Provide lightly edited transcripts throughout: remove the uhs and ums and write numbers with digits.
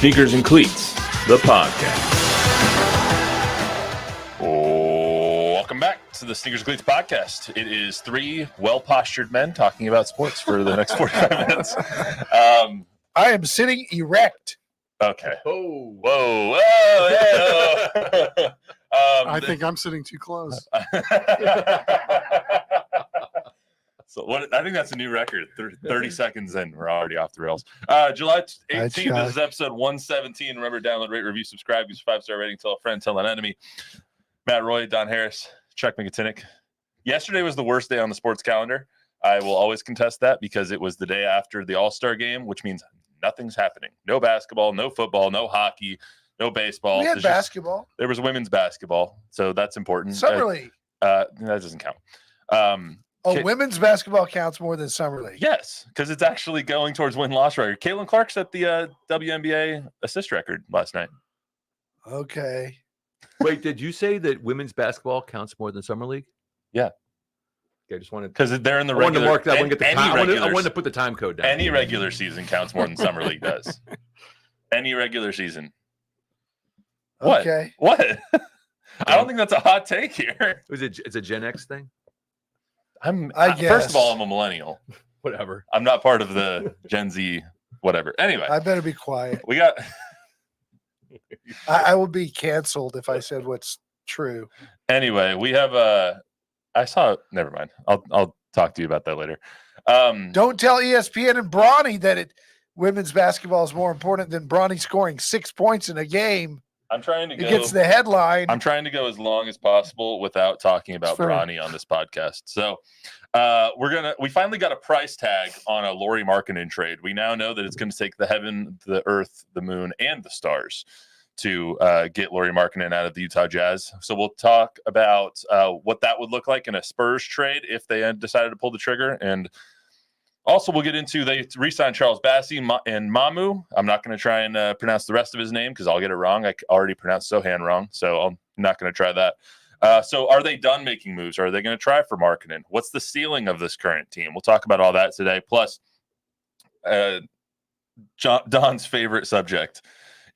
Sneakers and Cleats, the podcast. Welcome back to the Sneakers and Cleats podcast. It is three well-postured men talking about sports for the next 45 minutes. I am sitting erect. Okay. Oh, Whoa. I think I'm sitting too close. So I think that's a new record. 30 seconds in, we're already off the rails. July 18th, this is episode 117. Remember, download, rate, review, subscribe, use a 5-star rating, tell a friend, tell an enemy. Matt Roy, Don Harris, Chuck Miketinac. Yesterday was the worst day on the sports calendar. I will always contest that because it was the day after the All-Star game, which means nothing's happening. No basketball, no football, no hockey, no baseball. We had basketball. There was women's basketball, so that's important. Summer League. That doesn't count. Women's basketball counts more than Summer League. Yes, because it's actually going towards win-loss record. Caitlin Clark set the WNBA assist record last night. Okay. wait, did you say that women's basketball counts more than summer league? Yeah. Okay, I just wanted because they're in the I wanted regular. to mark that. I wanted to get the time. I wanted to to put the time code down. any regular season counts more than summer league does. Any regular season. What? Okay. What? I don't think that's a hot take here. It's a Gen X thing. I guess. First of all, I'm a millennial. Whatever. I'm not part of the Gen Z. Whatever. Anyway, I better be quiet. we got. I will be canceled if I said what's true. Anyway, we have I saw. Never mind. I'll talk to you about that later. Don't tell ESPN and Bronny that women's basketball is more important than Bronny scoring 6 points in a game. I'm trying to go. It gets the headline. I'm trying to go as long as possible without talking about Bronny on this podcast. So we finally got a price tag on a Lauri Markkanen trade. We now know that it's going to take the heaven, the earth, the moon, and the stars to get Lauri Markkanen out of the Utah Jazz. So we'll talk about what that would look like in a Spurs trade if they had decided to pull the trigger. And also we'll get into they re-signed Charles Bassey and Mamu. I'm not going to try and pronounce the rest of his name because I'll get it wrong. I already pronounced Sohan wrong, so I'm not going to try that. So are they done making moves? Or are they going to try for Markkanen? What's the ceiling of this current team? We'll talk about all that today. Plus, Don's favorite subject,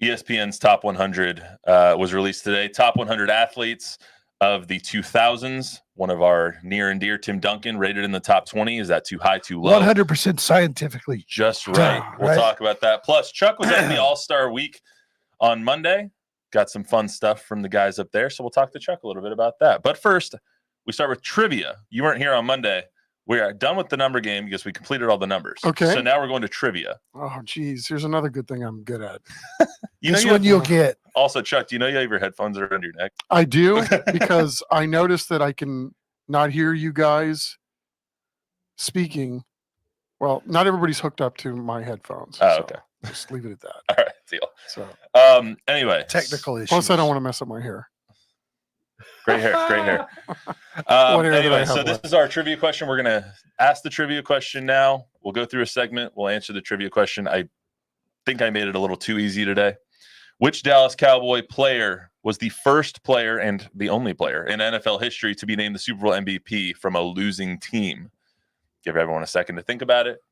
ESPN's Top 100 was released today. Top 100 athletes of the 2000s. One of our near and dear, Tim Duncan, rated in the top 20. Is that too high, too low? 100% scientifically. Just right. We'll talk about that. Plus, Chuck was at the All-Star Week on Monday. Got some fun stuff from the guys up there. So we'll talk to Chuck a little bit about that. But first, we start with trivia. You weren't here on Monday. We are done with the number game because we completed all the numbers. Okay. So now we're going to trivia. Oh, geez. Here's another good thing I'm good at. This one you'll get. Also, Chuck, do you know you have your headphones that are under your neck? I do, because I noticed that I can not hear you guys speaking. Well, not everybody's hooked up to my headphones. Oh, okay. Just leave it at that. All right, deal. So, anyway. Technical issues. plus, I don't want to mess up my hair. Great hair. Anyway, so this is our trivia question. We're going to ask the trivia question now. We'll go through a segment. We'll answer the trivia question. I think I made it a little too easy today. Which Dallas Cowboy player was the first player and the only player in NFL history to be named the Super Bowl MVP from a losing team? Give everyone a second to think about it.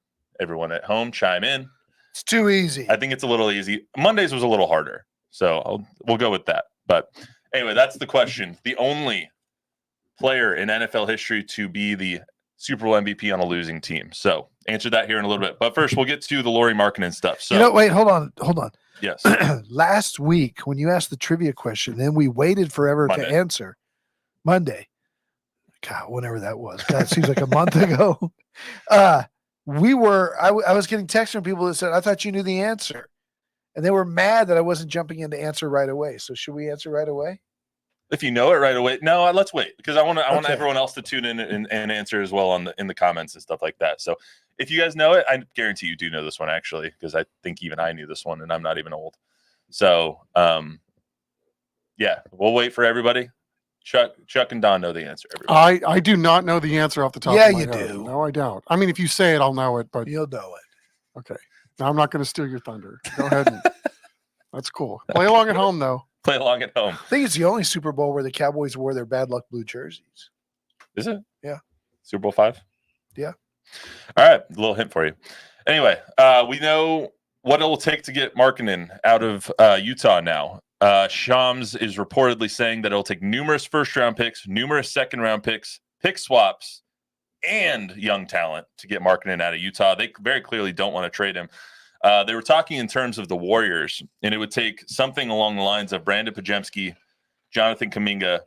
Everyone at home, chime in. It's too easy. I think it's a little easy. Mondays was a little harder, so we'll go with that. But anyway, that's the question. The only player in NFL history to be the Super Bowl MVP on a losing team. So answer that here in a little bit. But first, we'll get to the Lauri Markkanen stuff. So wait, hold on. Yes. Last week, when you asked the trivia question, then we waited forever to answer. Monday. God, whenever that was. God, it seems like a month ago. I was getting texts from people that said, I thought you knew the answer. And they were mad that I wasn't jumping in to answer right away. So should we answer right away? If you know it right away. No, let's wait because I want everyone else to tune in and answer as well in the comments and stuff like that. So if you guys know it, I guarantee you do know this one actually, because I think even I knew this one and I'm not even old. So yeah, we'll wait for everybody. Chuck and Don know the answer. Everybody. I do not know the answer off the top Yeah, of my you head. do. No, I don't. I mean, if you say it, I'll know it, but You'll know it. okay. Now, I'm not going to steal your thunder. Go ahead. That's cool. Play along at home, though. Play along at home. I think it's the only Super Bowl where the Cowboys wore their bad luck blue jerseys. Is it? Yeah. Super Bowl 5? Yeah. All right. A little hint for you. Anyway, we know what it will take to get Markkanen out of Utah now. Shams is reportedly saying that it'll take numerous first-round picks, numerous second-round picks, pick swaps, and young talent to get Markkanen out of Utah. They very clearly don't want to trade him. They were talking in terms of the Warriors, and it would take something along the lines of Brandon Pajemski, Jonathan Kuminga,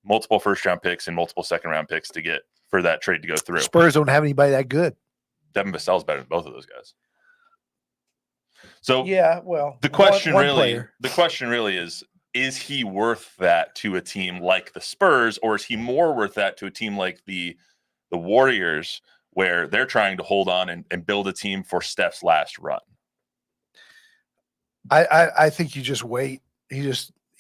multiple first-round picks, and multiple second-round picks to get for that trade to go through. Spurs don't have anybody that good. Devin Vassell's better than both of those guys. So yeah, well, the question player. the question really is he worth that to a team like the Spurs, or is he more worth that to a team like the Warriors, where they're trying to hold on and build a team for Steph's last run? I think you just wait. You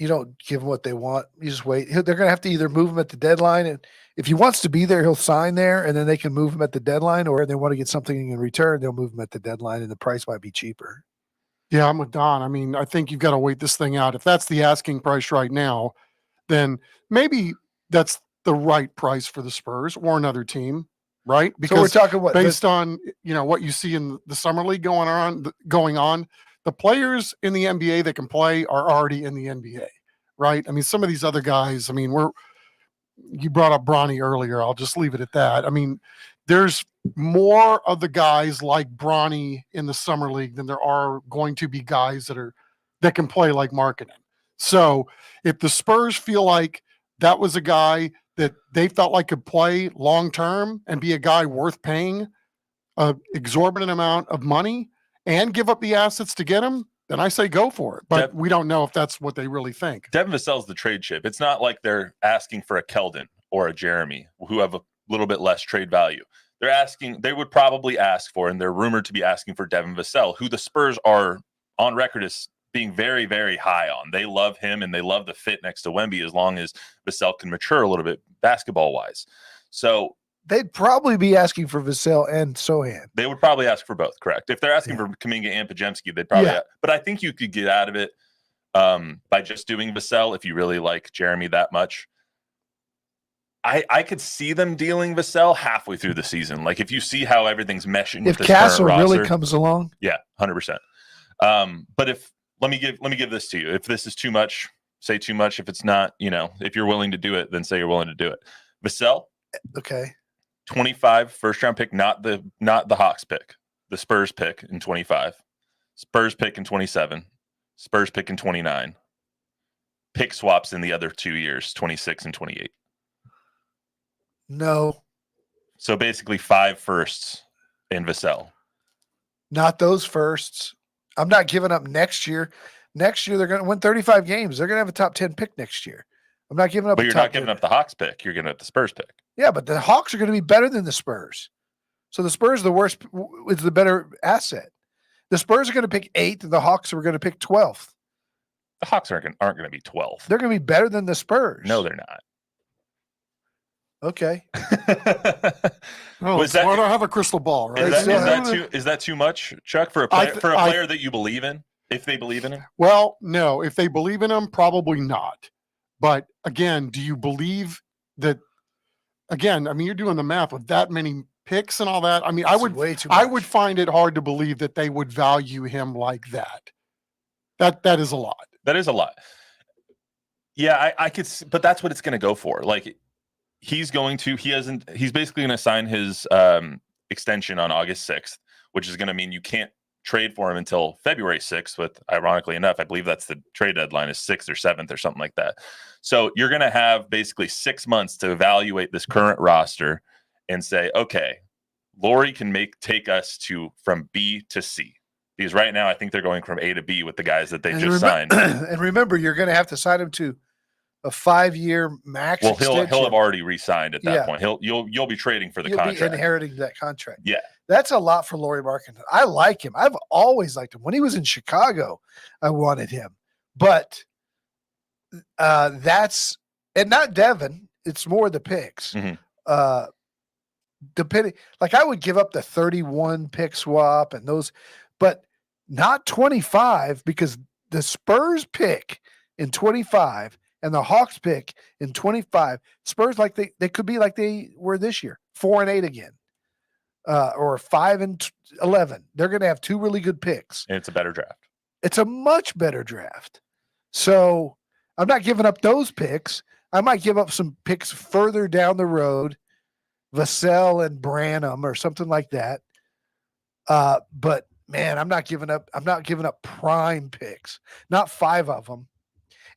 don't give them what they want. You just wait. They're going to have to either move him at the deadline, and if he wants to be there, he'll sign there, and then they can move him at the deadline, or they want to get something in return, they'll move him at the deadline, and the price might be cheaper. Yeah, I'm with Don. I mean, I think you've got to wait this thing out. If that's the asking price right now, then maybe that's the right price for the Spurs or another team, right? Because so we're talking what based on what you see in the summer league going on. The players in the NBA that can play are already in the NBA, right? I mean, some of these other guys. I mean, you brought up Bronny earlier. I'll just leave it at that. I mean, there's more of the guys like Bronny in the summer league than there are going to be guys that can play like Markkanen. So if the Spurs feel like that was a guy that they felt like could play long term and be a guy worth paying an exorbitant amount of money and give up the assets to get him, then I say go for it. But we don't know if that's what they really think. Devin Vassell's the trade chip. It's not like they're asking for a Keldon or a Jeremy who have a little bit less trade value. They would probably ask for, and they're rumored to be asking for Devin Vassell, who the Spurs are on record as being very, very high on. They love him, and they love the fit next to Wemby as long as Vassell can mature a little bit basketball-wise. So they'd probably be asking for Vassell and Sohan. They would probably ask for both, correct? If they're asking for Kuminga and Pajemski, they'd probably but I think you could get out of it by just doing Vassell if you really like Jeremy that much. I could see them dealing Vassell halfway through the season. Like if you see how everything's meshing with this Castle current roster, really comes along. Yeah, 100%. But if let me give this to you. If this is too much, say too much. If it's not, if you're willing to do it, then say you're willing to do it. Vassell, okay. 25 first round pick, not the Hawks pick, the Spurs pick in 25, Spurs pick in 27, Spurs pick in 29, pick swaps in the other 2 years, 26 and 28. No. So basically 5 firsts in Vassell. Not those firsts. I'm not giving up next year. Next year, they're going to win 35 games. They're going to have a top 10 pick next year. I'm not giving up. But you're not giving up the Hawks pick. You're giving up the Spurs pick. Yeah, but the Hawks are going to be better than the Spurs. So the Spurs, the worst, is the better asset. The Spurs are going to pick 8th, and the Hawks are going to pick 12th. The Hawks aren't going to be 12th. They're going to be better than the Spurs. No, they're not. Okay. Well, I don't have a crystal ball, right? Is that too much, Chuck, for a player that you believe in? If they believe in him? Well, no. If they believe in him, probably not. But again, do you believe that? Again, I mean, you're doing the math with that many picks and all that. I mean, I would find it hard to believe that they would value him like that. That is a lot. That is a lot. Yeah, I could, but that's what it's going to go for. Like, he's basically going to sign his extension on August 6th, which is going to mean you can't trade for him until February 6th, with, ironically enough, I believe that's the trade deadline is 6th or 7th or something like that. So you're going to have basically 6 months to evaluate this current roster and say, okay, Lauri can take us from B to C. Because right now I think they're going from A to B with the guys that they just signed. And remember, you're going to have to sign him to a 5-year max. Well, he'll have already re-signed at that point. You'll be trading for the contract. You'll be inheriting that contract. Yeah. That's a lot for Lauri Markkanen. I like him. I've always liked him. When he was in Chicago, I wanted him. But that's – and not Devin. It's more the picks. Mm-hmm. Depending – like I would give up the 31 pick swap and those – but not 25, because the Spurs pick in 25 and the Hawks pick in 25, Spurs, like they could be like they were this year, 4-8 again. or 5 and 11. They're going to have 2 really good picks. And it's a better draft. It's a much better draft. So I'm not giving up those picks. I might give up some picks further down the road, Vassell and Branham or something like that. But man, I'm not giving up prime picks, not 5 of them.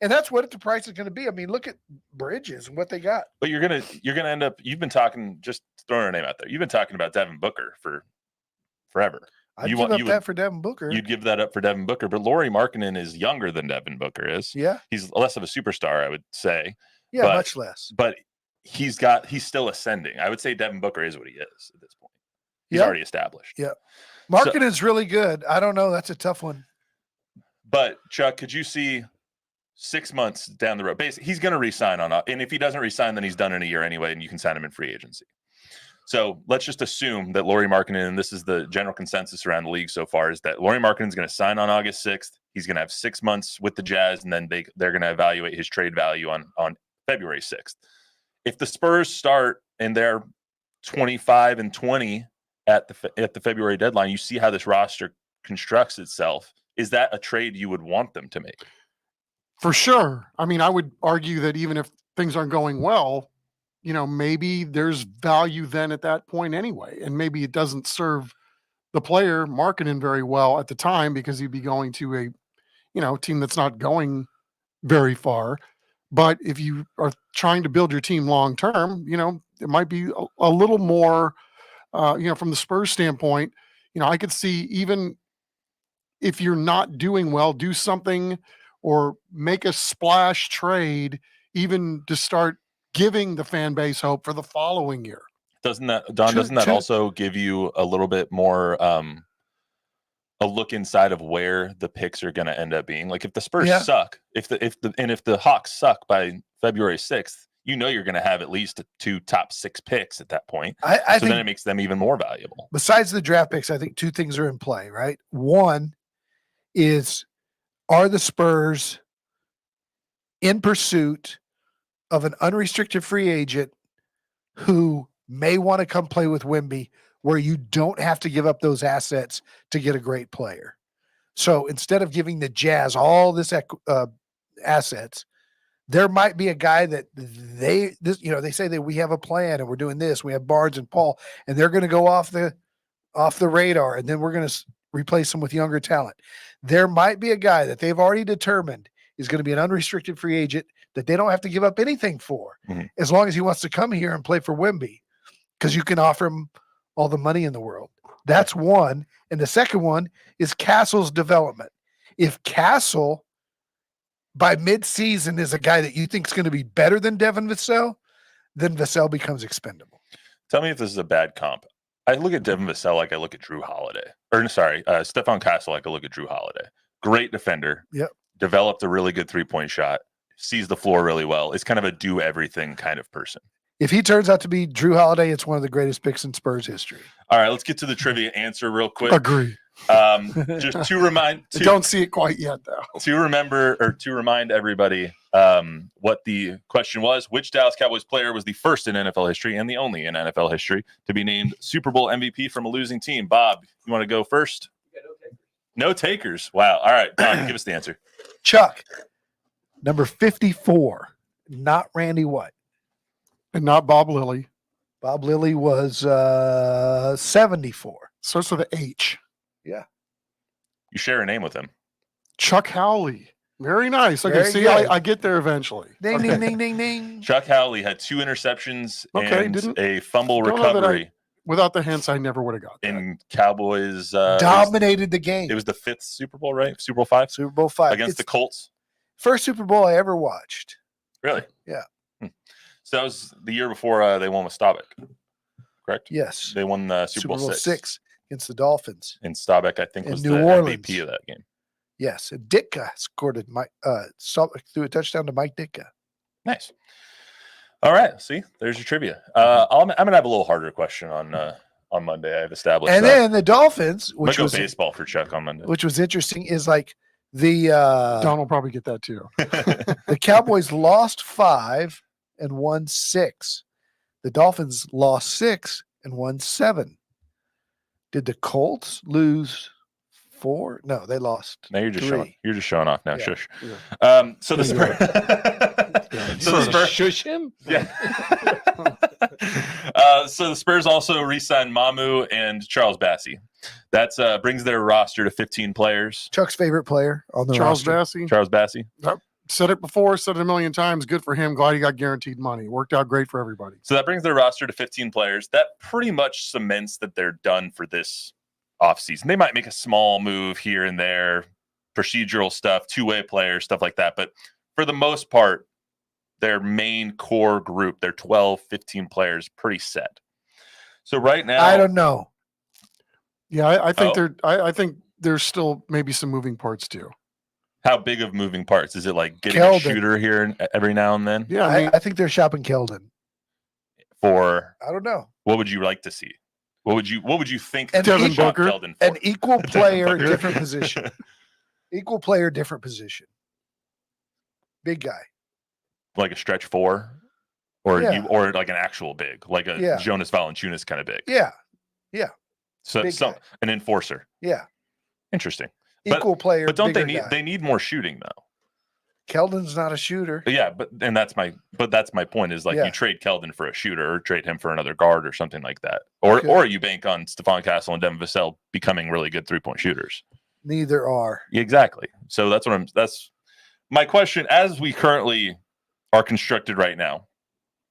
And that's what the price is going to be. I mean, look at Bridges and what they got. But you're gonna end up. You've been talking, just throwing her name out there. You've been talking about Devin Booker for forever. I'd give up that for Devin Booker. You'd give that up for Devin Booker, but Lauri Markkanen is younger than Devin Booker is. Yeah, he's less of a superstar, I would say. Yeah, much less. But he's still ascending. I would say Devin Booker is what he is at this point. He's already established. Yeah, Markkanen's really good. I don't know. That's a tough one. But Chuck, could you see 6 months down the road? Basically, he's going to re-sign and if he doesn't re-sign, then he's done in a year anyway, and you can sign him in free agency. So let's just assume that Lauri Markkanen, and this is the general consensus around the league so far, is that Lauri Markkanen is going to sign on August 6th. He's going to have 6 months with the Jazz, and then they're going to evaluate his trade value on February 6th. If the Spurs start and they're 25 and 20 at the February deadline, you see how this roster constructs itself. Is that a trade you would want them to make? For sure. I mean, I would argue that even if things aren't going well, maybe there's value then at that point anyway. And maybe it doesn't serve the player Markkanen very well at the time because he'd be going to a, team that's not going very far. But if you are trying to build your team long term, it might be a little more, from the Spurs standpoint, I could see, even if you're not doing well, do something or make a splash trade, even to start giving the fan base hope for the following year. Doesn't that also give you a little bit more a look inside of where the picks are going to end up being? Like, if the Spurs suck, if the Hawks suck by February 6th, you're going to have at least 2 top 6 picks at that point. I think then it makes them even more valuable. Besides the draft picks, I think 2 things are in play, right? One is, are the Spurs in pursuit of an unrestricted free agent who may want to come play with Wemby, where you don't have to give up those assets to get a great player? So instead of giving the Jazz all this assets, there might be a guy that they say that we have a plan and we're doing this. We have Barnes and Paul, and they're going to go off the radar, and then we're going to replace them with younger talent. There might be a guy that they've already determined is going to be an unrestricted free agent that they don't have to give up anything for, as long as he wants to come here and play for Wemby, because you can offer him all the money in the world. That's one. And the second one is Castle's development. If Castle by mid-season is a guy that you think is going to be better than Devin Vassell, then Vassell becomes expendable. Tell me if this is a bad comp. I look at Devin Vassell like I look at Drew Holiday. Stephon Castle like I look at Drew Holiday. Great defender. Yep. Developed a really good three-point shot. Sees the floor really well. It's kind of a do-everything kind of person. If he turns out to be Drew Holiday, it's one of the greatest picks in Spurs history. All right, let's get to the trivia answer real quick. Agree. Just to remind, don't see it quite yet, though. To remind everybody what the question was: which Dallas Cowboys player was the first in NFL history and the only in NFL history to be named Super Bowl MVP from a losing team? Bob, you want to go first? No takers. Wow. All right, Don, give us the answer. Chuck, number 54, not Randy White. And not Bob Lilly. Bob Lilly was 74. Starts with an H. Yeah. You share a name with him. Chuck Howley. Very nice. Okay, see, I get there eventually. Ding, ding, ding, ding, ding. Chuck Howley had 2 interceptions and a fumble recovery. Without the hints, I never would have got that. In Cowboys. Dominated the game. It was the 5th Super Bowl, right? Super Bowl 5? Super Bowl 5. Against the Colts. First Super Bowl I ever watched. Really? Yeah. So that was the year before they won with Staubach, correct? Yes. They won the Super Bowl 6 against the Dolphins. And Staubach, I think, was the MVP of that game. Yes. And Ditka scored threw a touchdown to Mike Ditka. Nice. All right. See, there's your trivia. I'm going to have a little harder question on Monday. I've established. And then the Dolphins, which was baseball for Chuck on Monday, which was interesting, is like the Don will probably get that too. The Cowboys lost 5 and won 6. The Dolphins lost 6 and won 7. Did the Colts lose 4? No, they lost. Now you're just 3. showing off now. Yeah. Shush. Yeah. So the Spurs. So the shush him. Yeah. So the Spurs also re-signed Mamu and Charles Bassey. That's brings their roster to 15 players. Chuck's favorite player on the Charles roster. Bassey. Charles Bassey. Said it before, said it a million times. Good for him. Glad he got guaranteed money. Worked out great for everybody. So that brings their roster to 15 players. That pretty much cements that they're done for this offseason. They might make a small move here and there, procedural stuff, two-way players, stuff like that. But for the most part, their main core group, their 12, 15 players, pretty set. So right now, I don't know. Yeah, I think I think there's still maybe some moving parts too. How big of moving parts? Is it like getting Keldon. a shooter here every now and then? Yeah, I mean, I think they're shopping Keldon. For I don't know. what would you like to see? What would you think? And they would Devin shop Booker. Keldon for? An equal player, Booker. different position. Equal player, different position. Big guy. Like a stretch 4, or Yeah. or like an actual big, like a Yeah. Jonas Valanciunas kind of big. Yeah. So big guy. an enforcer. Yeah. Interesting. But- Equal player. But don't they bigger need guy. they need more shooting though? Keldon's not a shooter. But yeah, that's my point is like Yeah. you trade Keldon for a shooter or trade him for another guard or something like that. Or Okay. or you bank on Stephon Castle and Devin Vassell becoming really good 3-point shooters. Neither are. Exactly. So that's my question as we currently are constructed right now.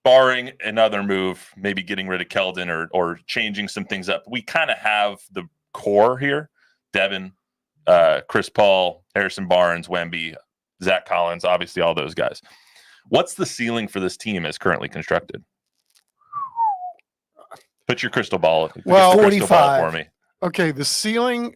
Barring another move, maybe getting rid of Keldon or changing some things up. We kind of have the core here. Devin, Chris Paul, Harrison Barnes, Wemby, Zach Collins, obviously all those guys. What's the ceiling for this team as currently constructed? Put your crystal ball, Well, crystal ball 45. for me. okay, the ceiling.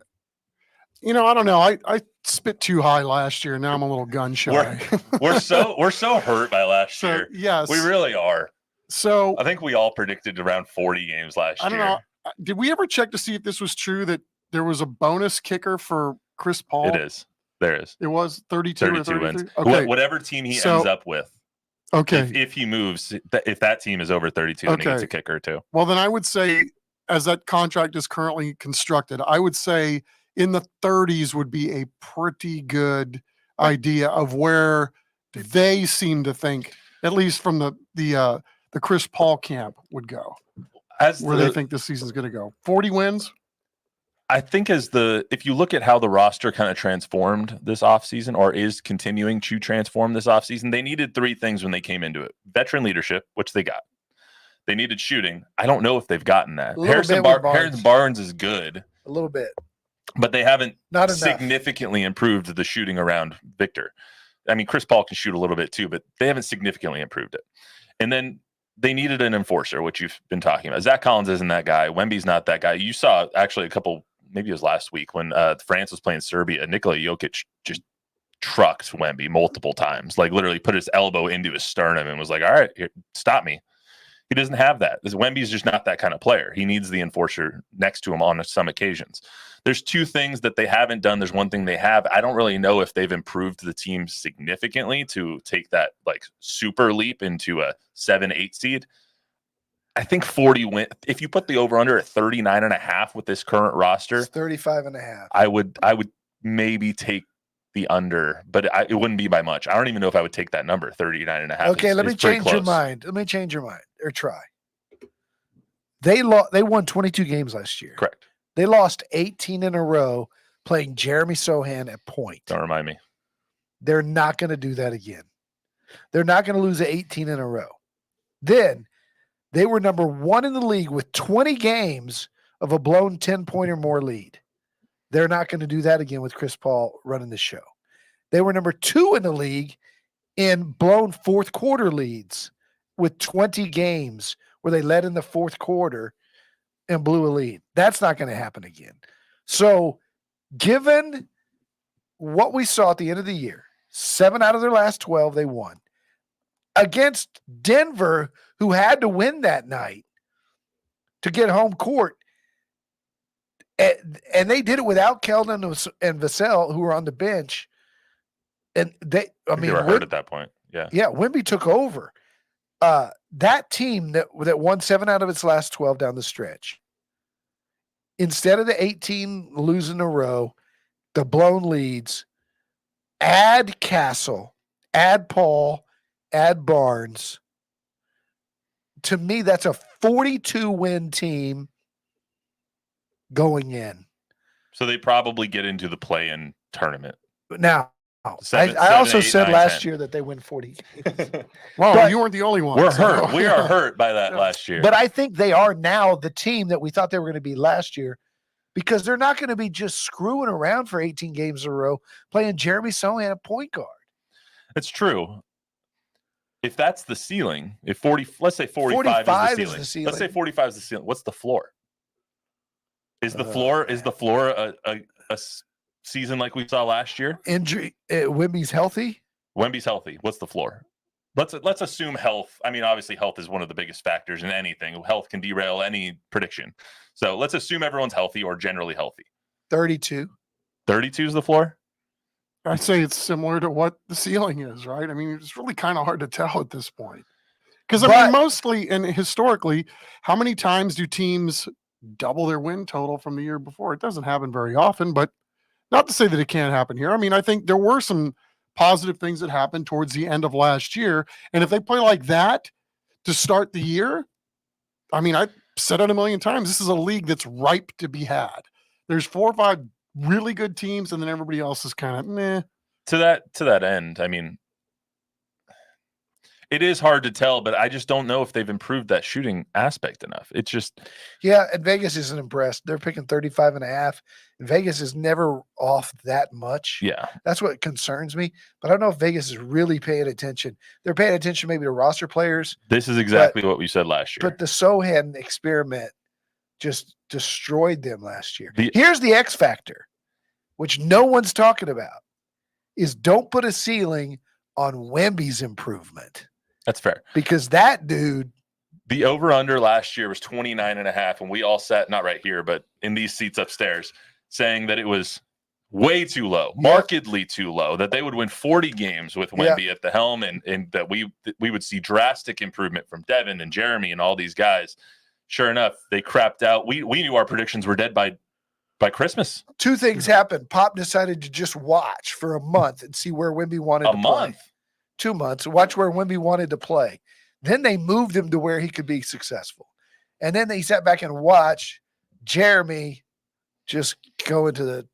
I don't know. I spit too high last year. Now I'm a little gun shy. We're so hurt by last So year. yes, We really are. So I think we all predicted around 40 games last I don't year. know. Did we ever check to see if this was true that there was a bonus kicker for Chris Paul? It is. There is. It was 32 or 32 wins. 33? Okay. Whatever team he So- ends up with, Okay. if he moves, if that team is over 32, then he gets Okay. a kicker too. Well, then I would say, as that contract is currently constructed, I would say in the 30s would be a pretty good idea of where they seem to think, at least from the Chris Paul camp, would go. Where they think this season's going to go. 40 wins. I think if you look at how the roster kind of transformed this offseason or is continuing to transform this offseason, they needed 3 things when they came into it. Veteran leadership, which they got. They needed shooting. I don't know if they've gotten that. A little Harrison bit with Barnes. Barnes is good, A little bit. but they haven't Not enough. significantly improved the shooting around Victor. I mean, Chris Paul can shoot a little bit too, but they haven't significantly improved it. And then they needed an enforcer, which you've been talking about. Zach Collins isn't that guy. Wemby's not that guy. You saw actually maybe it was last week when France was playing Serbia. Nikola Jokic just trucked Wemby multiple times, like literally put his elbow into his sternum and was like, all right, here, stop me. He doesn't have that. Wemby's just not that kind of player. He needs the enforcer next to him on some occasions. There's 2 things that they haven't done. There's one thing they have. I don't really know if they've improved the team significantly to take that like super leap into a 7-8 seed. I think 40 win. If you put the over under at 39.5 with this current roster, It's 35.5. I would maybe take the under, but it wouldn't be by much. I don't even know if I would take that number, 39.5. Okay, let me change your mind. Let me change your mind or try. They won 22 games last year. Correct. They lost 18 in a row playing Jeremy Sohan at point. Don't remind me. They're not going to do that again. They're not going to lose 18 in a row. Then they were number 1 in the league with 20 games of a blown 10-point or more lead. They're not going to do that again with Chris Paul running the show. They were number 2 in the league in blown fourth quarter leads with 20 games where they led in the fourth quarter and blew a lead. That's not going to happen again. So given what we saw at the end of the year, 7 out of their last 12, they won. Against Denver, who had to win that night to get home court. And they did it without Keldon and Vassell, who were on the bench. And they were hurt at that point. Yeah. Yeah, Wemby took over. That team that won 7 out of its last 12 down the stretch instead of the 18 losing a row, the blown leads, add Castle, add Paul, add Barnes. To me, that's a 42-win team going in. So they probably get into the play-in tournament. Now, Seven, I also 8, said 9, last 10. year that they win 40 games. Well, But- you weren't the only one. We're so- hurt. We are hurt by that last year. But I think they are now the team that we thought they were going to be last year, because they're not going to be just screwing around for 18 games in a row playing Jeremy Sohan at point guard. It's true. If that's the ceiling, if 40, let's say 45 is the ceiling. Let's say 45 is the ceiling. What's the floor? Is the floor a season like we saw last year? Injury. Wemby's healthy. Wemby's healthy. What's the floor? Let's assume health. I mean, obviously, health is one of the biggest factors in anything. Health can derail any prediction. So let's assume everyone's healthy or generally healthy. 32. 32 is the floor? I'd say it's similar to what the ceiling is, right? I mean, it's really kind of hard to tell at this point. Because, I mean, mostly and historically, how many times do teams double their win total from the year before? It doesn't happen very often, but not to say that it can't happen here. I mean, I think there were some positive things that happened towards the end of last year. And if they play like that to start the year, I mean, I said it a million times, this is a league that's ripe to be had. There's 4 or 5 really good teams, and then everybody else is kind of meh. To that end, I mean, it is hard to tell, but I just don't know if they've improved that shooting aspect enough. It's just, yeah, and Vegas isn't impressed. They're picking 35.5. And Vegas is never off that much. yeah. That's what concerns me. But I don't know if Vegas is really paying attention. They're paying attention maybe to roster players. This is exactly what we said last year. But the Sohan experiment just destroyed them last year. Here's the X factor, which no one's talking about, is don't put a ceiling on Wemby's improvement. That's fair. Because that dude. The over-under last year was 29.5, and we all sat, not right here, but in these seats upstairs, saying that it was way too low, markedly too low, that they would win 40 games with Wemby at the helm, and that we would see drastic improvement from Devin and Jeremy and all these guys. Sure enough, they crapped out. We knew our predictions were dead by Christmas. 2 things happened. Pop decided to just watch for a month and see where Wemby wanted to play. 2 months, watch where Wemby wanted to play. Then they moved him to where he could be successful. And then they sat back and watched Jeremy just go into the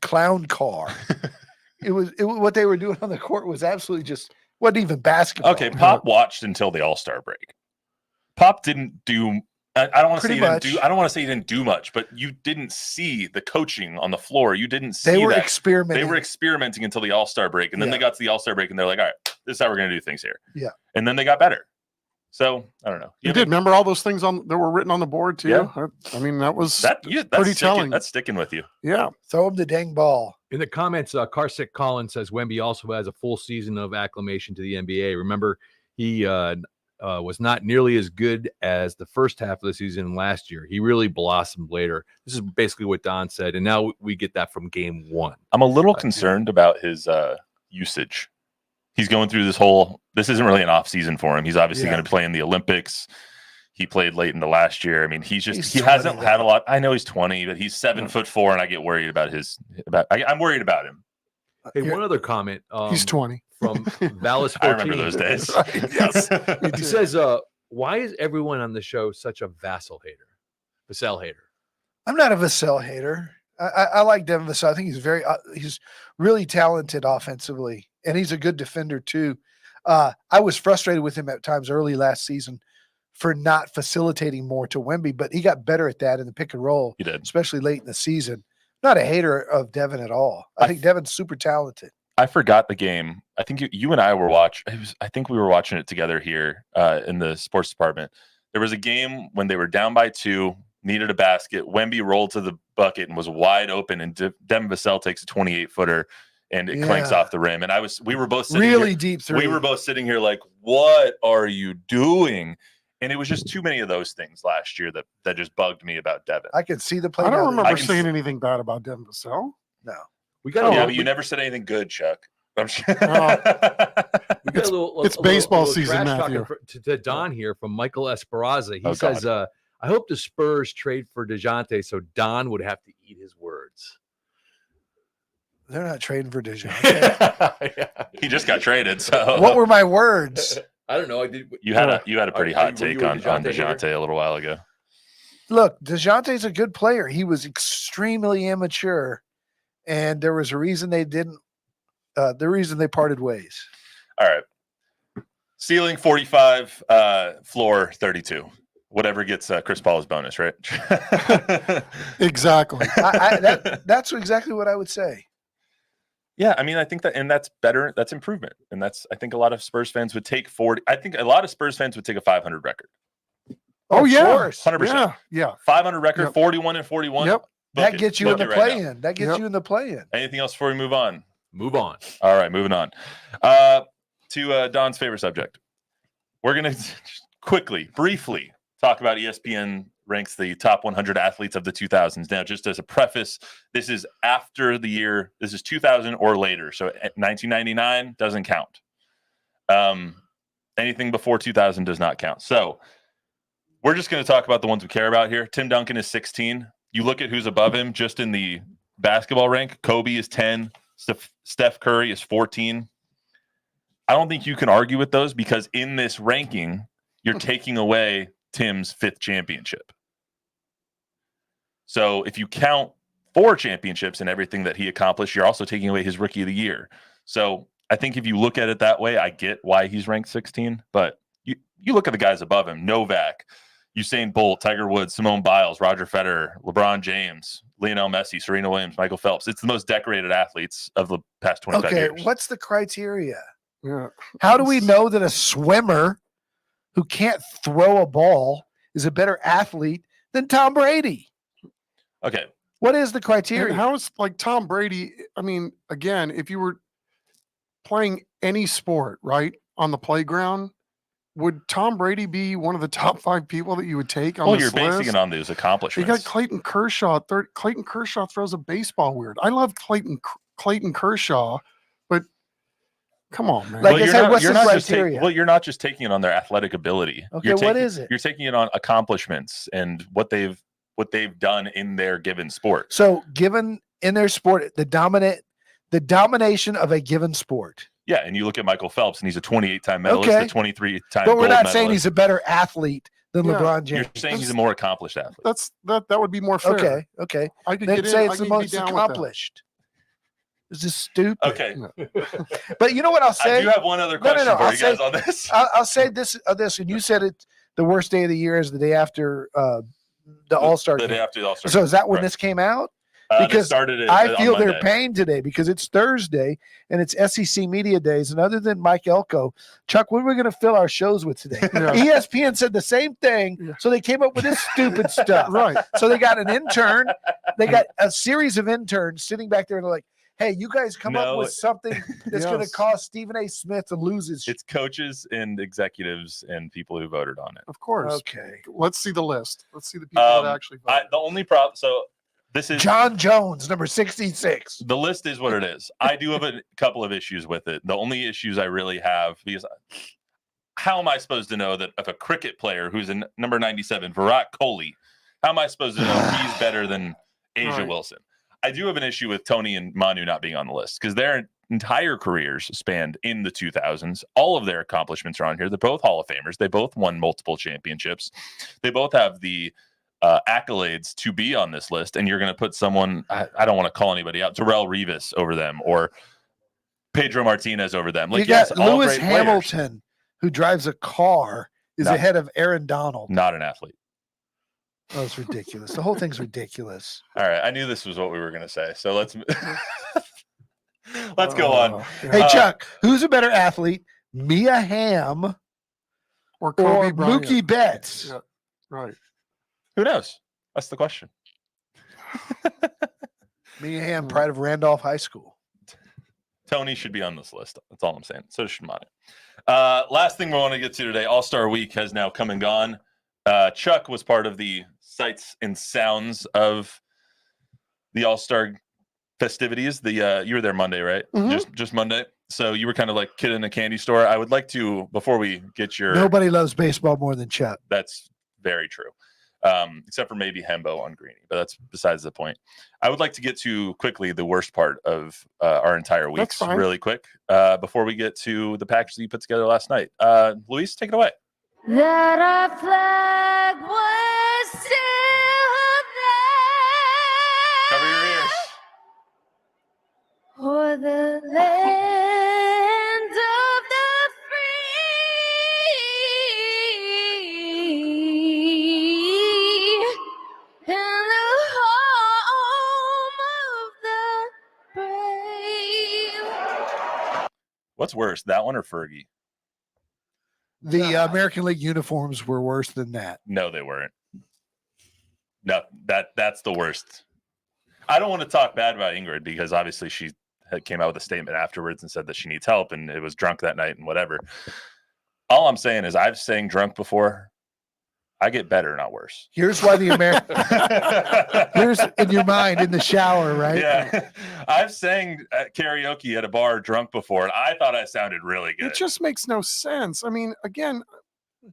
clown car. it was what they were doing on the court was absolutely just wasn't even basketball. Okay, Pop watched until the All-Star break. Pop didn't do I don't want to say he didn't do. I don't want to say he didn't do much, but you didn't see the coaching on the floor. You didn't see. They were experimenting. They were experimenting until the All-Star break, and then they got to the All-Star break, and they're like, "All right, this is how we're going to do things here." Yeah, and then they got better. So I don't know. You did remember all those things that were written on the board too? Yeah. I mean, that's pretty telling. That's sticking with you. Yeah. Throw him the dang ball. In the comments, Carsick Collins says Wemby also has a full season of acclimation to the NBA. Remember, he was not nearly as good as the first half of the season last year. He really blossomed later. This is basically what Don said, and now we get that from game 1. I'm a little concerned about his usage. He's going through this isn't really an off season for him. He's obviously going to play in the Olympics. He played late in the last year. I mean, he hasn't had a lot. I know he's 20, but he's 7'4", and I get worried about I'm worried about him. Hey, one other comment. He's 20. From Valis 14. I remember those days. Yes. He says, why is everyone on the show such a Vassell hater? I'm not a Vassell hater. I like Devin Vassell. I think he's really talented offensively, and he's a good defender too. I was frustrated with him at times early last season for not facilitating more to Wemby, but he got better at that in the pick and roll. He did, especially late in the season. Not a hater of Devin at all. I think Devin's super talented. I forgot the game. I think you and I were watching. I think we were watching it together here in the sports department. There was a game when they were down by 2, needed a basket. Wemby rolled to the bucket and was wide open, and Devin Vassell takes a 28-footer and it clanks off the rim. And we were both sitting really here, deep three. We were both sitting here like, what are you doing? And it was just too many of those things last year that just bugged me about Devin. I could see the play. I don't remember saying anything bad about Devin Vassell. No. We got but you never said anything good, Chuck. I'm sure. It's baseball season, Matthew. To Don here from Michael Esperanza. He says, I hope the Spurs trade for DeJounte so Don would have to eat his words. They're not trading for DeJounte. Yeah. He just got traded. So What were my words? I don't know. you had a pretty hot were take you a on DeJounte DeJounte a little while ago. Look, DeJounte's a good player. He was extremely immature, and there was a reason they didn't. The reason they parted ways. All right. Ceiling 45, floor 32. Whatever gets Chris Paul's bonus, right? Exactly. That's exactly what I would say. Yeah, I mean, I think that, and that's better. That's improvement, and I think a lot of Spurs fans would take 40. I think a lot of Spurs fans would take a 500 record. Oh, yeah. 100%. Yeah. 500 record, Yep. 41 and 41. Yep. That gets you in the right play-in. That gets Yep. you in the play-in. Anything else before we move on? Move on. All right, moving on to Don's favorite subject. We're going to quickly, briefly talk about ESPN ranks the top 100 athletes of the 2000s. Now, just as a preface, this is after the year. This is 2000 or later. So 1999 doesn't count. Anything before 2000 does not count. So we're just going to talk about the ones we care about here. Tim Duncan is 16. You look at who's above him just in the basketball rank. Kobe is 10. Steph Curry is 14. I don't think you can argue with those because in this ranking, you're taking away Tim's 5th championship. So if you count 4 championships and everything that he accomplished, you're also taking away his rookie of the year. So I think if you look at it that way, I get why he's ranked 16. But you look at the guys above him: Novak, Usain Bolt, Tiger Woods, Simone Biles, Roger Federer, LeBron James, Lionel Messi, Serena Williams, Michael Phelps. It's the most decorated athletes of the past 25 years. Okay, what's the criteria? Yeah. How do we know that a swimmer who can't throw a ball is a better athlete than Tom Brady? Okay. What is the criteria? And how is like Tom Brady? I mean, again, if you were playing any sport, right, on the playground, would Tom Brady be one of the top 5 people that you would take on this you're basing list? it on those accomplishments. You got Clayton Kershaw. Clayton Kershaw throws a baseball weird. I love Clayton Kershaw, but come on, man. Like I said, what's the criteria? You're not just taking it on their athletic ability. Okay, what is it? You're taking it on accomplishments and what they've done in their given sport. So, given in their sport, the domination of a given sport. Yeah, and you look at Michael Phelps, and he's a 28-time medalist, Okay. a 23-time But we're gold not medalist. saying he's a better athlete than Yeah. LeBron James. You're saying he's a more accomplished athlete. That would be more fair. Okay. I could Then get say in. it's I the could be most down with that. accomplished. This is stupid. Okay. But you know what I'll say? I do have one other question for I'll you say- guys on this. I'll say this, and you said it. The worst day of the year is the day after the All-Star The game. day after the All-Star. So is that when Right. this came out? It because started I on feel their Monday. pain today because it's Thursday and it's SEC Media Days. And other than Mike Elko, Chuck, what are we going to fill our shows with today? Yeah. ESPN said the same thing. Yeah. So they came up with this stupid stuff. Right. So they got an intern. They got a series of interns sitting back there and they're like, hey, you guys come up with something that's going to Yes. cause Stephen A. Smith to lose his It's coaches and executives and people who voted on it. Of course. Okay. Let's see the list. Let's see the people that actually voted. The only problem, so this is John Jones, number 66. the list is what it is. I do have a couple of issues with it. The only issues I really have, because how am I supposed to know that if a cricket player who's in number 97, Virat Kohli, how am I supposed to know he's better than Asia Right. Wilson? I do have an issue with Tony and Manu not being on the list because their entire careers spanned in the 2000s. All of their accomplishments are on here. They're both Hall of Famers. They both won multiple championships. They both have the accolades to be on this list. And you're going to put someone, I don't want to call anybody out, Darrell Revis over them or Pedro Martinez over them. Like, You got yes, all Lewis great players. Hamilton, who drives a car, is No. ahead of Aaron Donald. Not an athlete. Oh, it's ridiculous. The whole thing's ridiculous. All right. I knew this was what we were going to say. So let's go on. Hey, Chuck, who's a better athlete, Mia Hamm Or Kobe or Bryant. Mookie Betts? Yeah. Right. Who knows? That's the question. Mia Hamm, pride of Randolph High School. Tony should be on this list. That's all I'm saying. So should Manu. Last thing we want to get to today, All-Star Week has now come and gone. Chuck was part of the sights and sounds of the All-Star festivities. You were there Monday, right? Mhm. Just Monday. So you were kind of like kid in a candy store. I would like to, before we get your Nobody loves baseball more than Chuck. That's very true. except for maybe Hembo on Greeny, but that's besides the point. I would like to get to quickly the worst part of our entire week, really quick, before we get to the package that you put together last night. Luis, take it away. That our flag was still there. Cover your ears. For the land of the free and the home of the brave. What's worse, that one or Fergie? The American League uniforms were worse than that. No, they weren't. No, that's the worst. I don't want to talk bad about Ingrid because obviously she came out with a statement afterwards and said that she needs help and it was drunk that night and whatever. All I'm saying is I've sang drunk before. I get better, not worse. Here's why the American. Here's in your mind in the shower, right? Yeah, I've sang at karaoke at a bar drunk before, and I thought I sounded really good. It just makes no sense. I mean, again,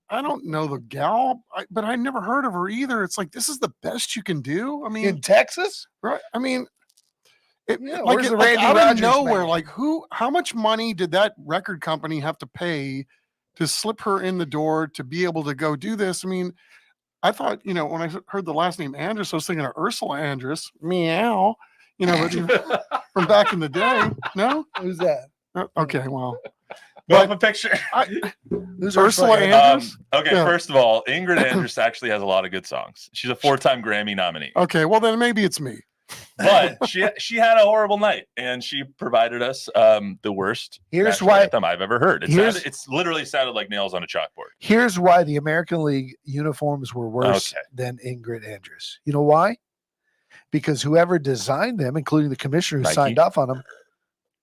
I don't know the gal, but I never heard of her either. It's like this is the best you can do. I mean, In Texas, right? I mean, where's the like Randy out Rogers of nowhere, man? like how much money did that record company have to pay to slip her in the door to be able to go do this? I mean, I thought, when I heard the last name Andress, I was thinking of Ursula Andress, meow, but from back in the day. No, Who's that? Okay, well, Go up a picture. Who's Ursula Andress. Okay, Yeah. First of all, Ingrid Andress actually has a lot of good songs. She's a 4-time Grammy nominee. Okay, well then maybe it's me. But she had a horrible night, and she provided us the worst national anthem I've ever heard. It's literally sounded like nails on a chalkboard. Here's why the American League uniforms were worse than Ingrid Andress. You know why? Because whoever designed them, including the commissioner who Nike signed off on them,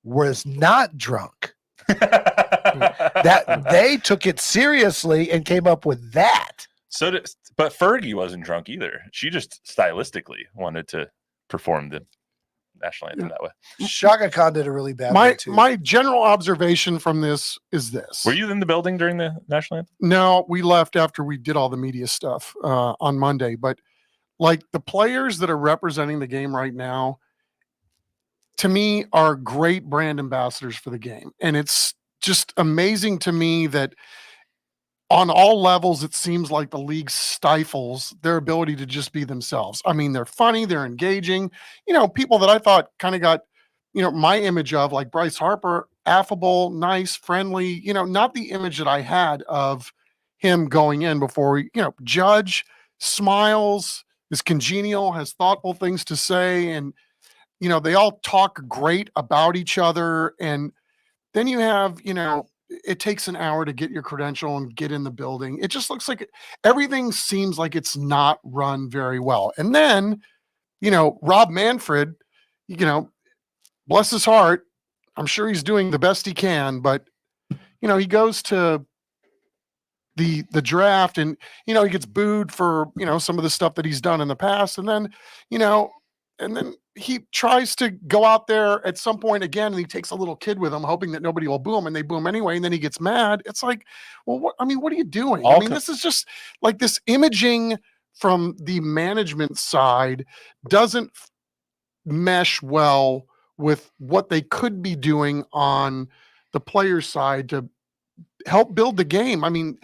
was not drunk. That they took it seriously and came up with that. But Fergie wasn't drunk either. She just stylistically wanted to perform the national anthem that way. Shaka Khan did a really bad way too. My general observation from this is this. Were you in the building during the national anthem? No, we left after we did all the media stuff on Monday. But like the players that are representing the game right now, to me, are great brand ambassadors for the game. And it's just amazing to me that on all levels, it seems like the league stifles their ability to just be themselves. I mean, they're funny, they're engaging. People that I thought kind of got, my image of, like Bryce Harper, affable, nice, friendly, not the image that I had of him going in before, Judge smiles, is congenial, has thoughtful things to say, and, they all talk great about each other. And then you have, it takes an hour to get your credential and get in the building. It just looks like everything seems like it's not run very well. And then, Rob Manfred, bless his heart, I'm sure he's doing the best he can, but, he goes to the draft and, he gets booed for, some of the stuff that he's done in the past. And then, and then he tries to go out there at some point again, and he takes a little kid with him, hoping that nobody will boo him, and they boo him anyway. And then he gets mad. It's like, well, what are you doing? This is just like this imaging from the management side doesn't mesh well with what they could be doing on the players' side to help build the game. I mean,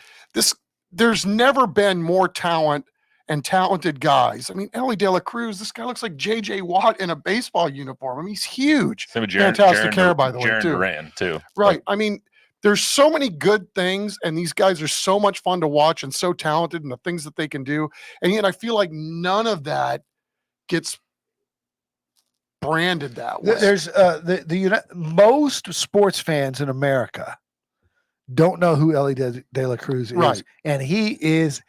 there's never been more talent and talented guys. I mean, Ellie De La Cruz, this guy looks like J.J. Watt in a baseball uniform. I mean, he's huge. Fantastic hair, by the way, too. Duran, too. Right. I mean, there's so many good things, and these guys are so much fun to watch and so talented in the things that they can do. And yet I feel like none of that gets branded that way. There's most sports fans in America don't know who Ellie De La Cruz is. Right. And he is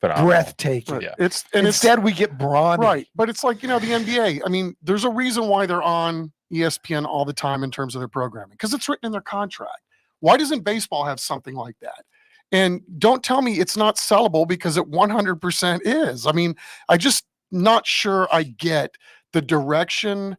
phenomenal. Breathtaking. Right. Yeah. Instead, we get Bronny. Right. But it's like, the NBA. I mean, there's a reason why they're on ESPN all the time in terms of their programming, because it's written in their contract. Why doesn't baseball have something like that? And don't tell me it's not sellable, because it 100% is. I mean, I just not sure I get the direction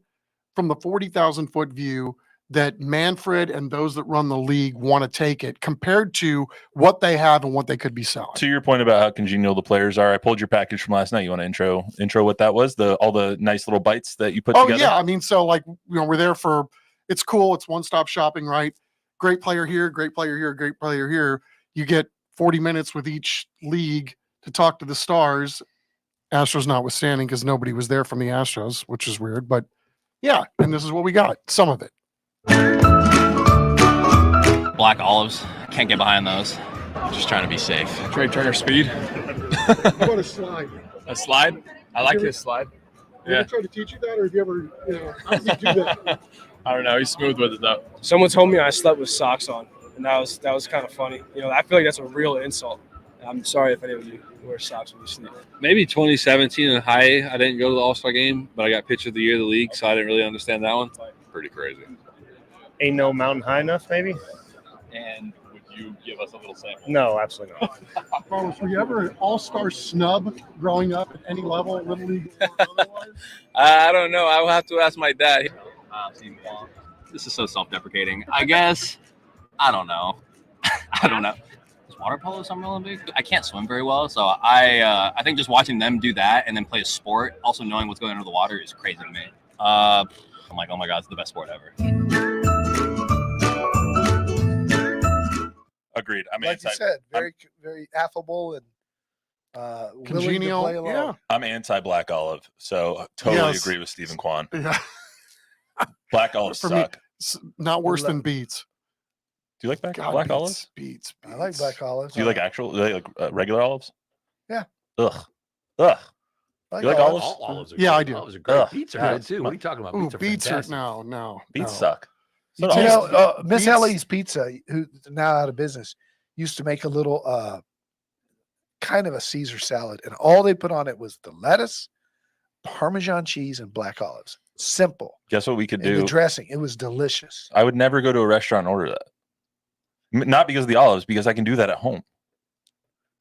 from the 40,000 foot view that Manfred and those that run the league want to take it compared to what they have and what they could be selling. To your point about how congenial the players are, I pulled your package from last night. You want to intro what that was? All the nice little bites that you put together? Yeah. I mean, so like, we're there for, it's cool. It's one-stop shopping, right? Great player here, great player here, great player here. You get 40 minutes with each league to talk to the stars, Astros notwithstanding, because nobody was there from the Astros, which is weird, but yeah. And this is what we got. Some of it. Black olives. Can't get behind those. Just trying to be safe. Trey Turner speed. How about a slide? A slide? I like his slide. Have you ever tried to teach you that, or have you ever, how does he do that? I don't know. He's smooth with it though. Someone told me I slept with socks on, and that was kind of funny. I feel like that's a real insult. I'm sorry if any of you wear socks when you sleep. Maybe 2017 in high, I didn't go to the All-Star game, but I got pitcher of the year of the league, so I didn't really understand that one. Pretty crazy. Ain't no mountain high enough, maybe? And would you give us a little sample? No, absolutely not. Carlos, were you ever an all-star snub growing up at any level, little league or otherwise? I don't know. I will have to ask my dad. This is so self-deprecating. I guess. I don't know. I don't know. Is water polo something Olympic? I can't swim very well, so I think just watching them do that and then play a sport, also knowing what's going under the water, is crazy to me. I'm like, oh my god, it's the best sport ever. Agreed. I mean, like you said, very affable and Congenial. willing to play along. I'm anti-black olive, so totally agree with Stephen Kwan. Yeah. Black olives For suck. me, not worse than beets. Do you like black God, olives? Beets. I like black olives. Do you like regular olives? Yeah. Ugh. I You like olives? All olives are Yeah, good. I do. Olives are great. Ugh. Beets are Yeah. good too. What are you talking about? Ooh, Beets are beets are fantastic. no. Beets suck. So You do know, olives. Miss Beets- Ellie's Pizza, who's now out of business, used to make a little kind of a Caesar salad, and all they put on it was the lettuce, Parmesan cheese, and black olives. Simple. Guess what we could And do? the dressing, it was delicious. I would never go to a restaurant and order that. Not because of the olives, because I can do that at home.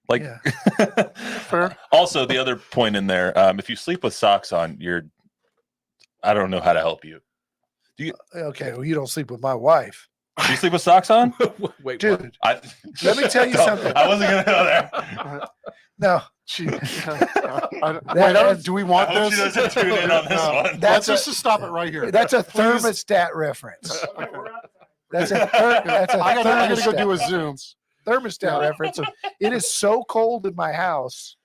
Like, Yeah. Fair. Also, the other point in there, if you sleep with socks on, I don't know how to help you. Okay, well, you don't sleep with my wife. Do you sleep with socks on? Wait, Dude, Let me tell you something. I wasn't going to go there. no. Do we want I hope this? she doesn't tune in on this one. Let's just stop it right here. That's a Please. thermostat reference. That's a I gotta go do a thermostat Zoom. thermostat reference. It is so cold in my house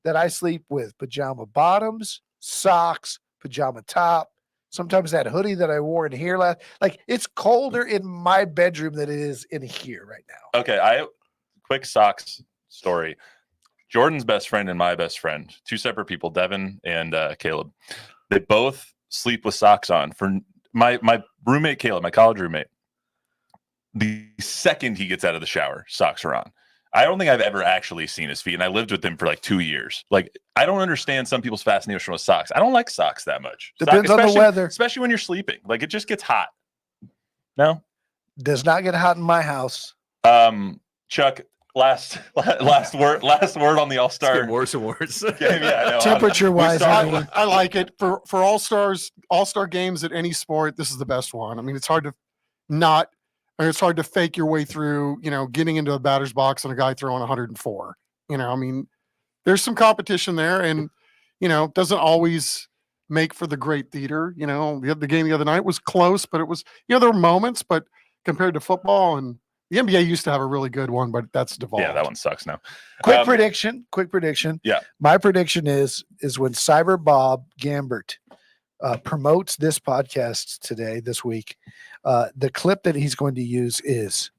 that I sleep with pajama bottoms, socks, pajama top, sometimes that hoodie that I wore in here last. Like, it's colder in my bedroom than it is in here right now. Okay, quick socks story. Jordan's best friend and my best friend, two separate people, Devin and Caleb. They both sleep with socks on. For my roommate, Caleb, my college roommate, the second he gets out of the shower, socks are on. I don't think I've ever actually seen his feet, and I lived with him for like 2 years. Like, I don't understand some people's fascination with socks. I don't like socks that much. Depends on the weather. Especially when you're sleeping. Like, it just gets hot. No? Does not get hot in my house. Chuck, last word on the All-Star Getting worse and worse. game. Yeah, I know. Temperature-wise, I like it for all-star games at any sport. This is the best one. I mean, it's hard to fake your way through, getting into a batter's box and a guy throwing 104. I mean, there's some competition there, and doesn't always make for the great theater. The game the other night was close, but it was, there were moments, but compared to football, and the NBA used to have a really good one, but that's devolved. Yeah, that one sucks now. Quick prediction. Yeah. My prediction is when Cyber Bob Gambert promotes this podcast this week, the clip that he's going to use is,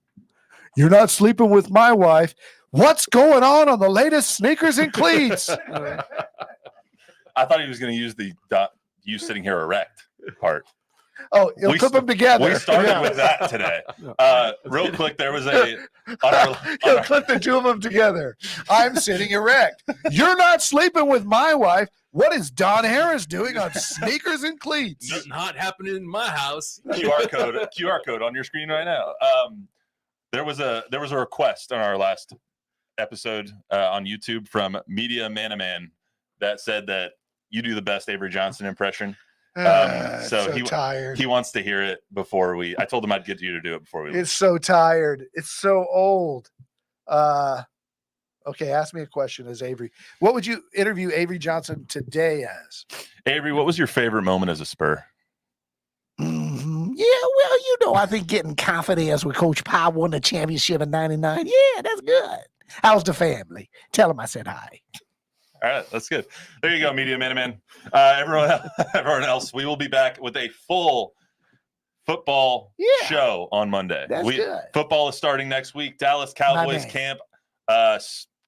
"You're not sleeping with my wife. What's going on the latest Sneakers and Cleats?" I thought he was going to use the you sitting here erect part. Oh, he'll clip them together. We started with that today. Real quick, there was He'll clip the two of them together. I'm sitting erect. You're not sleeping with my wife. What is Don Harris doing on Sneakers and Cleats? Nothing hot happening in my house. QR code on your screen right now. There was a request on our last episode on YouTube from Media Man that said that you do the best Avery Johnson impression. So tired. He wants to hear it before I told him I'd get you to do it before we leave. It's so tired. It's so old. Okay, ask me a question as Avery. What would you interview Avery Johnson today as? Avery, what was your favorite moment as a Spur? Yeah, well, I think getting confidence with Coach Pye won the championship in '99. Yeah, that's good. How's the family? Tell him I said hi. All right, that's good. There you go, Media Man. Everyone else, we will be back with a full football show on Monday. That's good. Football is starting next week. Dallas Cowboys camp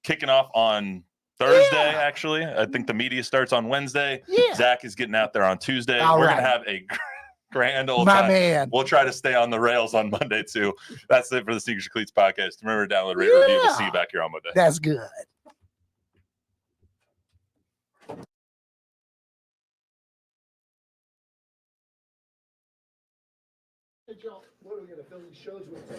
kicking off on Thursday, actually. I think the media starts on Wednesday. Yeah. Zach is getting out there on Tuesday. All We're right. going to have a grand old My time. man. We'll try to stay on the rails on Monday, too. That's it for the Sneakers and Cleats podcast. Remember to download, rate, review. We'll see you back here on Monday. That's good. Hey, Joe, what are we going to film these shows with?